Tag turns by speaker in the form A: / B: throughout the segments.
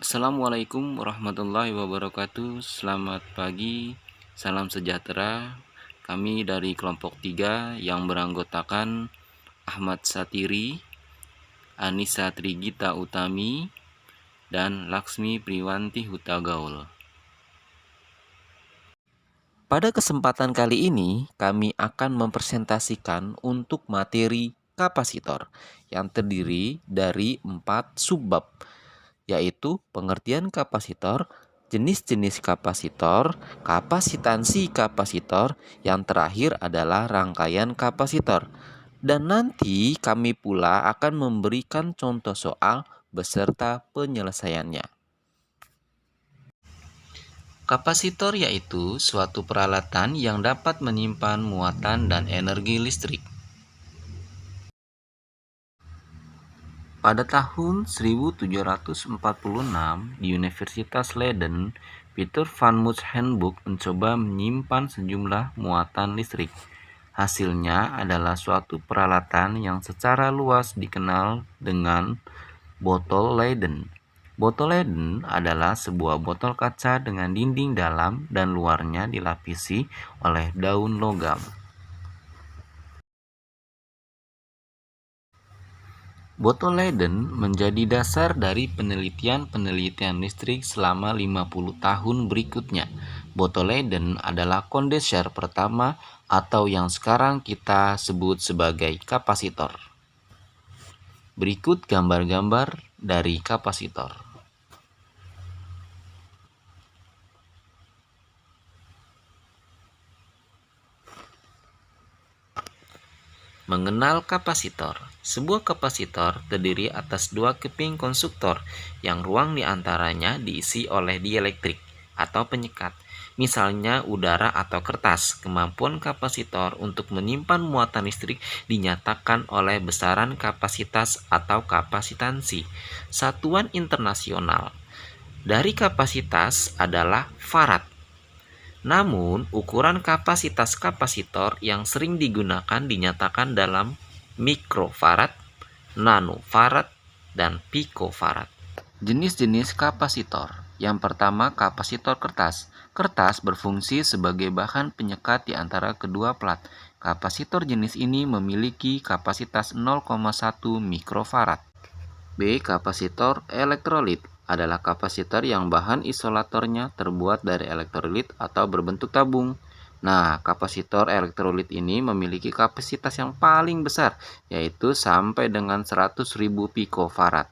A: Assalamualaikum warahmatullahi wabarakatuh. Selamat pagi, salam sejahtera. Kami dari kelompok 3 yang beranggotakan Ahmad Satiri, Anissa Trigita Utami, dan Laksmi Priwanti Hutagaul. Pada kesempatan kali ini, kami akan mempresentasikan untuk materi kapasitor yang terdiri dari 4 subbab, yaitu pengertian kapasitor, jenis-jenis kapasitor, kapasitansi kapasitor, yang terakhir adalah rangkaian kapasitor. Dan nanti kami pula akan memberikan contoh soal beserta penyelesaiannya. Kapasitor yaitu suatu peralatan yang dapat menyimpan muatan dan energi listrik. Pada tahun 1746 di Universitas Leiden, Peter van Musschenbroek mencoba menyimpan sejumlah muatan listrik. Hasilnya adalah suatu peralatan yang secara luas dikenal dengan botol Leiden. Botol Leiden adalah sebuah botol kaca dengan dinding dalam dan luarnya dilapisi oleh daun logam. Botol Leiden menjadi dasar dari penelitian-penelitian listrik selama 50 tahun berikutnya. Botol Leiden adalah kondenser pertama atau yang sekarang kita sebut sebagai kapasitor. Berikut gambar-gambar dari kapasitor. Mengenal kapasitor. Sebuah kapasitor terdiri atas dua keping konduktor yang ruang di antaranya diisi oleh dielektrik atau penyekat, misalnya udara atau kertas. Kemampuan kapasitor untuk menyimpan muatan listrik dinyatakan oleh besaran kapasitas atau kapasitansi. Satuan internasional dari kapasitas adalah farad. Namun, ukuran kapasitas kapasitor yang sering digunakan dinyatakan dalam mikrofarad, nanofarad, dan pikofarad. Jenis-jenis kapasitor. Yang pertama, kapasitor kertas. Kertas berfungsi sebagai bahan penyekat di antara kedua plat. Kapasitor jenis ini memiliki kapasitas 0,1 mikrofarad. B. Kapasitor elektrolit adalah kapasitor yang bahan isolatornya terbuat dari elektrolit atau berbentuk tabung. Nah, kapasitor elektrolit ini memiliki kapasitas yang paling besar, yaitu sampai dengan 100.000 pikofarad.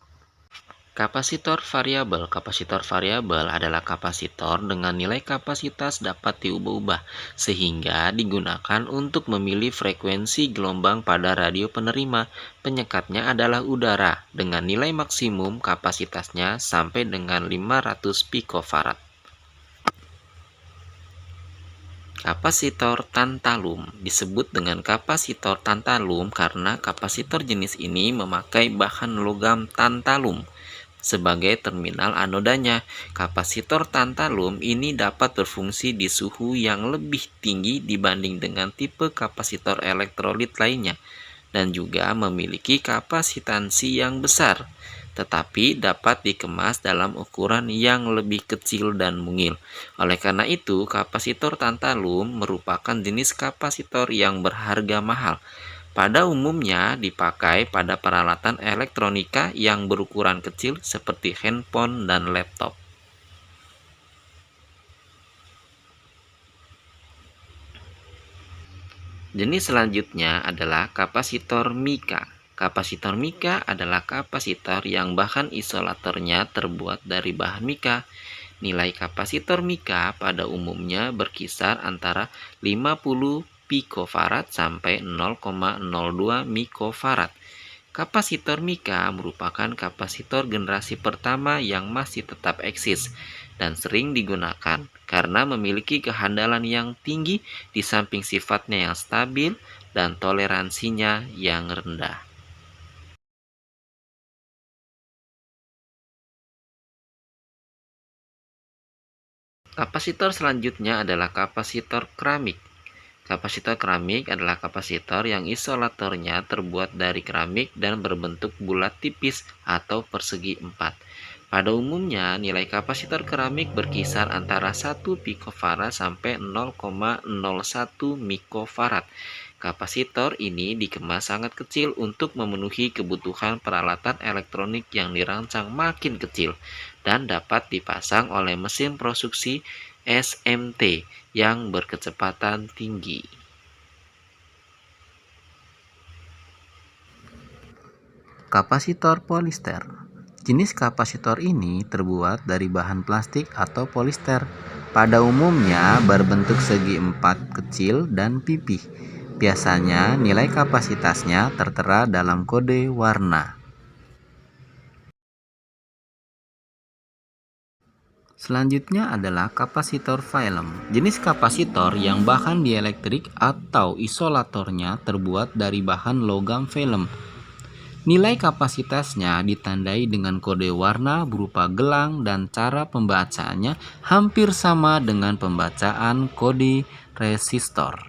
A: Kapasitor variabel. Kapasitor variabel adalah kapasitor dengan nilai kapasitas dapat diubah-ubah, sehingga digunakan untuk memilih frekuensi gelombang pada radio penerima. Penyekatnya adalah udara, dengan nilai maksimum kapasitasnya sampai dengan 500 pikofarad. Kapasitor tantalum disebut dengan kapasitor tantalum karena kapasitor jenis ini memakai bahan logam tantalum sebagai terminal anodanya. Kapasitor tantalum ini dapat berfungsi di suhu yang lebih tinggi dibanding dengan tipe kapasitor elektrolit lainnya dan juga memiliki kapasitansi yang besar, tetapi dapat dikemas dalam ukuran yang lebih kecil dan mungil. Oleh karena itu, kapasitor tantalum merupakan jenis kapasitor yang berharga mahal. Pada umumnya dipakai pada peralatan elektronika yang berukuran kecil seperti handphone dan laptop. Jenis selanjutnya adalah kapasitor mika. Kapasitor mika adalah kapasitor yang bahan isolatornya terbuat dari bahan mika. Nilai kapasitor mika pada umumnya berkisar antara 50 pikofarad sampai 0,02 mikrofarad. Kapasitor mika merupakan kapasitor generasi pertama yang masih tetap eksis dan sering digunakan karena memiliki kehandalan yang tinggi di samping sifatnya yang stabil dan toleransinya yang rendah. Kapasitor selanjutnya adalah kapasitor keramik. Kapasitor keramik adalah kapasitor yang isolatornya terbuat dari keramik dan berbentuk bulat tipis atau persegi 4. Pada umumnya, nilai kapasitor keramik berkisar antara 1 picofarad sampai 0,01 mikrofarad. Kapasitor ini dikemas sangat kecil untuk memenuhi kebutuhan peralatan elektronik yang dirancang makin kecil dan dapat dipasang oleh mesin produksi SMT yang berkecepatan tinggi. Kapasitor polister. Jenis kapasitor ini terbuat dari bahan plastik atau polister. Pada umumnya berbentuk segi empat kecil dan pipih. Biasanya nilai kapasitasnya tertera dalam kode warna. Selanjutnya adalah kapasitor film. Jenis kapasitor yang bahan dielektrik atau isolatornya terbuat dari bahan logam film. Nilai kapasitasnya ditandai dengan kode warna berupa gelang dan cara pembacaannya hampir sama dengan pembacaan kode resistor.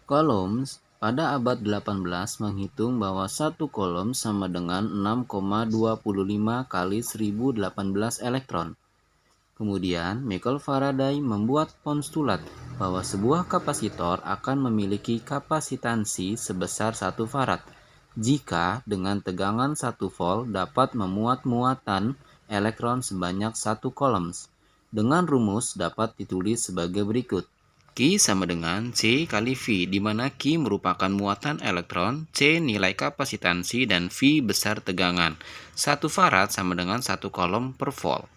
A: Coulombs pada abad 18 menghitung bahwa satu coulomb sama dengan 6,25 kali 1018 elektron. Kemudian, Michael Faraday membuat postulat bahwa sebuah kapasitor akan memiliki kapasitansi sebesar 1 farad jika dengan tegangan 1 volt dapat memuat muatan elektron sebanyak 1 coulombs. Dengan rumus dapat ditulis sebagai berikut. Q sama dengan C kali V, di mana Q merupakan muatan elektron, C nilai kapasitansi, dan V besar tegangan. 1 farad sama dengan 1 coulomb per volt.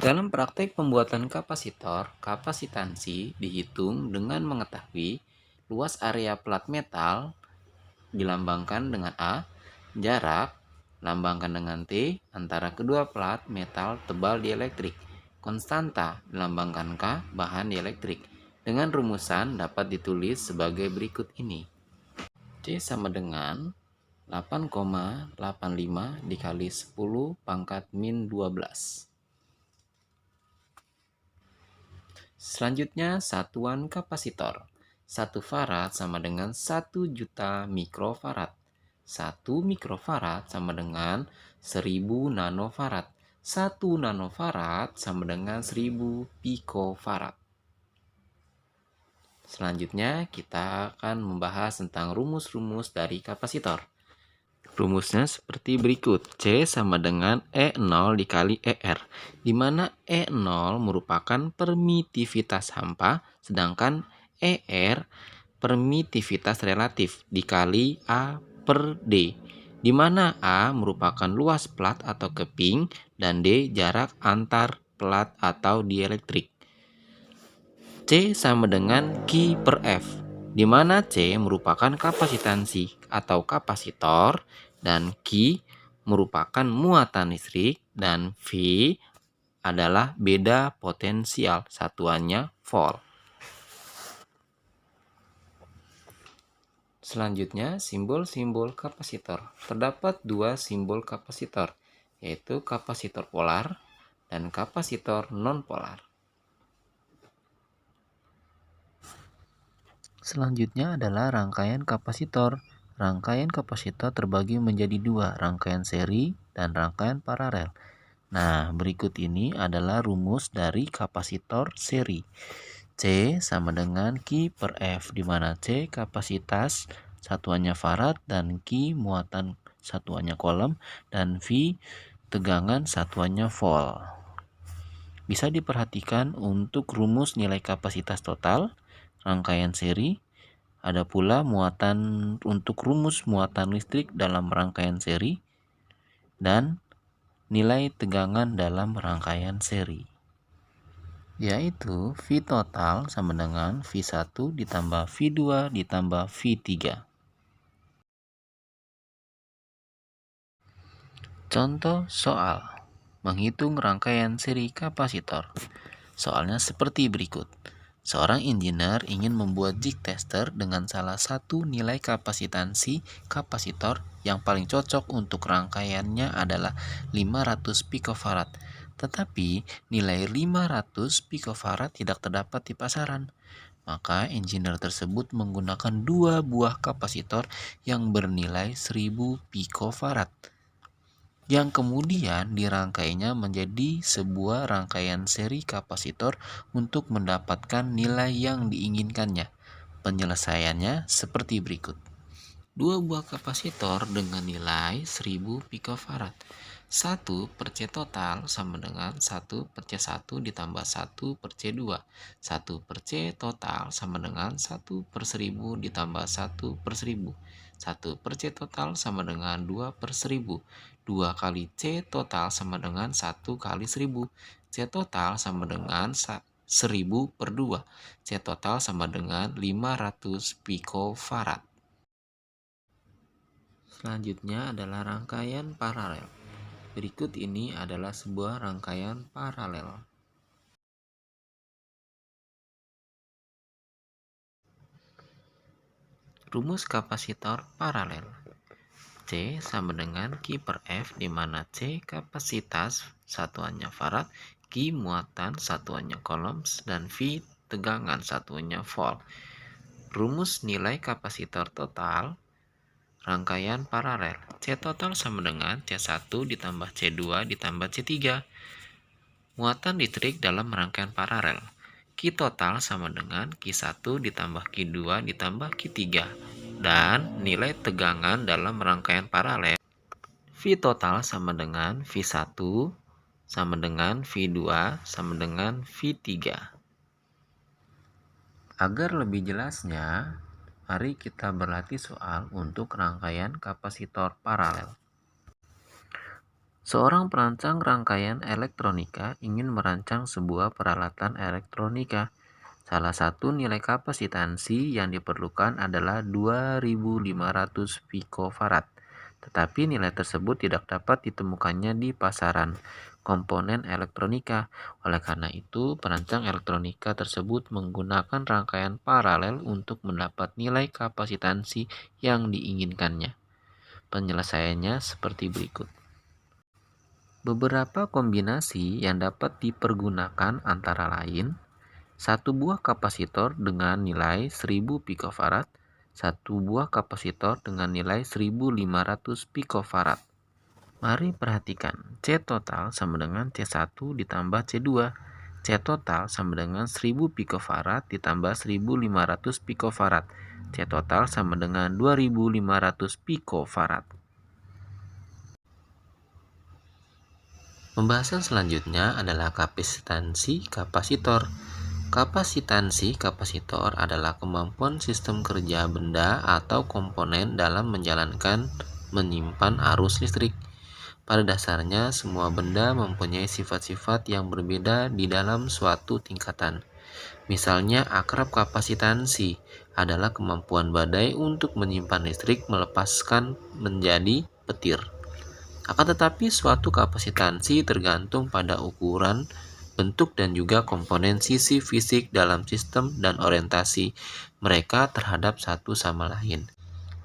A: Dalam praktek pembuatan kapasitor, kapasitansi dihitung dengan mengetahui luas area plat metal dilambangkan dengan A, jarak dilambangkan dengan T antara kedua plat metal tebal dielektrik, konstanta dilambangkan K, bahan dielektrik. Dengan rumusan dapat ditulis sebagai berikut ini. C sama dengan 8,85 dikali 10 pangkat min 12. Selanjutnya, satuan kapasitor. 1 farad sama dengan 1 juta mikrofarad. 1 mikrofarad sama dengan 1000 nanofarad. 1 nanofarad sama dengan 1000 pikofarad. Selanjutnya, kita akan membahas tentang rumus-rumus dari kapasitor. Rumusnya seperti berikut. C sama dengan E0 dikali ER, di mana E0 merupakan permitivitas hampa, sedangkan ER permitivitas relatif dikali A per D, di mana A merupakan luas plat atau keping dan D jarak antar plat atau dielektrik. C sama dengan Q per F, di mana C merupakan kapasitansi atau kapasitor dan Q merupakan muatan listrik dan V adalah beda potensial, satuannya volt. Selanjutnya, simbol-simbol kapasitor. Terdapat dua simbol kapasitor, yaitu kapasitor polar dan kapasitor non-polar. Selanjutnya adalah rangkaian kapasitor. Rangkaian kapasitor terbagi menjadi dua, rangkaian seri dan rangkaian paralel. Nah, berikut ini adalah rumus dari kapasitor seri. C sama dengan Q per F, di mana C kapasitas satuannya farad dan Q muatan satuannya coulomb dan V tegangan satuannya volt. Bisa diperhatikan untuk rumus nilai kapasitas total, rangkaian seri, ada pula muatan untuk rumus muatan listrik dalam rangkaian seri, dan nilai tegangan dalam rangkaian seri, yaitu V total sama dengan V1 ditambah V2 ditambah V3. Contoh soal menghitung rangkaian seri kapasitor. Soalnya seperti berikut. Seorang engineer ingin membuat jig tester dengan salah satu nilai kapasitansi kapasitor yang paling cocok untuk rangkaiannya adalah 500 picofarad. Tetapi nilai 500 picofarad tidak terdapat di pasaran. Maka engineer tersebut menggunakan dua buah kapasitor yang bernilai 1000 picofarad, yang kemudian dirangkainya menjadi sebuah rangkaian seri kapasitor untuk mendapatkan nilai yang diinginkannya. Penyelesaiannya seperti berikut. Dua buah kapasitor dengan nilai 1000 picofarad. 1 per C total sama dengan 1 per C1 ditambah 1 per C2. 1 per C total sama dengan 1 per 1000 ditambah 1 per 1000. 1 per C total sama dengan 2 per 1000. 2 kali C total sama dengan 1 kali 1000. C total sama dengan 1000 per 2. C total sama dengan 500 picofarad. Selanjutnya adalah rangkaian paralel. Berikut ini adalah sebuah rangkaian paralel. Rumus kapasitor paralel. C sama dengan Q per F, di mana C kapasitas satuannya farad, Q muatan satuannya coulombs, dan V tegangan satuannya volt. Rumus nilai kapasitor total rangkaian paralel. C total sama dengan C1 ditambah C2 ditambah C3. Muatan listrik dalam rangkaian paralel. Q total sama dengan Q1 ditambah Q2 ditambah Q3. Dan nilai tegangan dalam rangkaian paralel. V total sama dengan V1 sama dengan V2 sama dengan V3. Agar lebih jelasnya, mari kita berlatih soal untuk rangkaian kapasitor paralel. Seorang perancang rangkaian elektronika ingin merancang sebuah peralatan elektronika. Salah satu nilai kapasitansi yang diperlukan adalah 2500 picofarad. Tetapi nilai tersebut tidak dapat ditemukannya di pasaran komponen elektronika. Oleh karena itu, perancang elektronika tersebut menggunakan rangkaian paralel untuk mendapat nilai kapasitansi yang diinginkannya. Penyelesaiannya seperti berikut. Beberapa kombinasi yang dapat dipergunakan antara lain: satu buah kapasitor dengan nilai 1000 picofarad, satu buah kapasitor dengan nilai 1500 picofarad. Mari perhatikan, C total sama dengan C1 ditambah C2. C total sama dengan 1000 picofarad ditambah 1500 picofarad. C total sama dengan 2500 picofarad. Pembahasan selanjutnya adalah kapasitansi kapasitor. Kapasitansi kapasitor adalah kemampuan sistem kerja benda atau komponen dalam menyimpan arus listrik. Pada dasarnya, semua benda mempunyai sifat-sifat yang berbeda di dalam suatu tingkatan. Misalnya, akrab kapasitansi adalah kemampuan badai untuk menyimpan listrik melepaskan menjadi petir. Akan tetapi, suatu kapasitansi tergantung pada ukuran, bentuk, dan juga komponen sisi fisik dalam sistem dan orientasi mereka terhadap satu sama lain.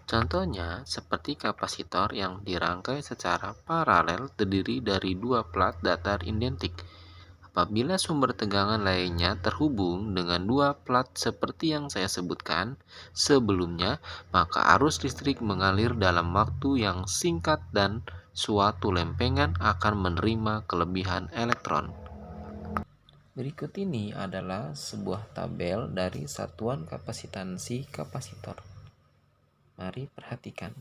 A: Contohnya, seperti kapasitor yang dirangkai secara paralel terdiri dari dua plat datar identik. Apabila sumber tegangan lainnya terhubung dengan dua plat seperti yang saya sebutkan sebelumnya, maka arus listrik mengalir dalam waktu yang singkat dan suatu lempengan akan menerima kelebihan elektron. Berikut ini adalah sebuah tabel dari satuan kapasitansi kapasitor. Mari perhatikan.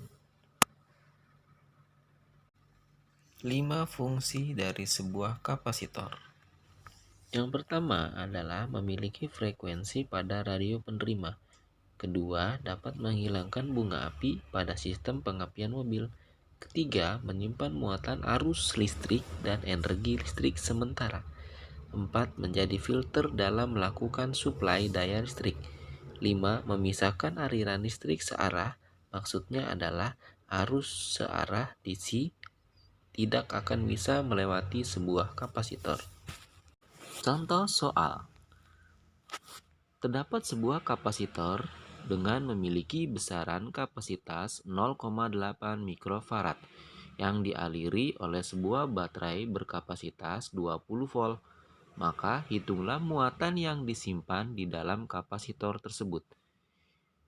A: 5 fungsi dari sebuah kapasitor. Yang pertama adalah memiliki frekuensi pada radio penerima. Kedua, dapat menghilangkan bunga api pada sistem pengapian mobil. Ketiga, menyimpan muatan arus listrik dan energi listrik sementara. 4. Menjadi filter dalam melakukan suplai daya listrik. 5. Memisahkan aliran listrik searah. Maksudnya adalah arus searah DC tidak akan bisa melewati sebuah kapasitor. Contoh soal. Terdapat sebuah kapasitor dengan memiliki besaran kapasitas 0,8 mikrofarad yang dialiri oleh sebuah baterai berkapasitas 20 volt. Maka hitunglah muatan yang disimpan di dalam kapasitor tersebut.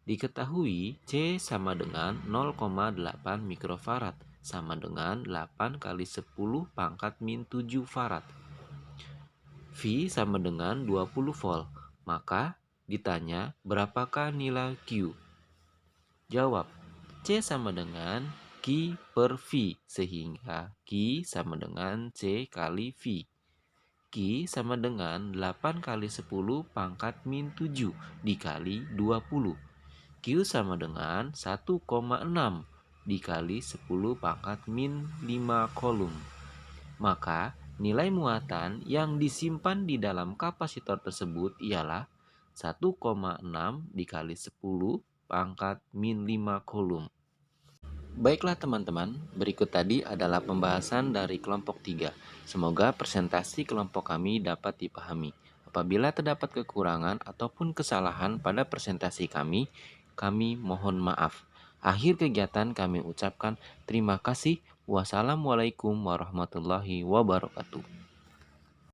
A: Diketahui C sama dengan 0,8 mikrofarad sama dengan 8 kali 10 pangkat min 7 farad. V sama dengan 20 volt. Maka ditanya berapakah nilai Q? Jawab, C sama dengan Q per V, sehingga Q sama dengan C kali V. Q sama dengan 8 kali 10 pangkat min 7 dikali 20. Q sama dengan 1,6 dikali 10 pangkat min 5 kolom. Maka nilai muatan yang disimpan di dalam kapasitor tersebut ialah 1,6 dikali 10 pangkat min 5 kolom. Baiklah teman-teman, berikut tadi adalah pembahasan dari kelompok 3. Semoga presentasi kelompok kami dapat dipahami. Apabila terdapat kekurangan ataupun kesalahan pada presentasi kami mohon maaf. Akhir kegiatan kami ucapkan terima kasih. Wassalamualaikum warahmatullahi wabarakatuh.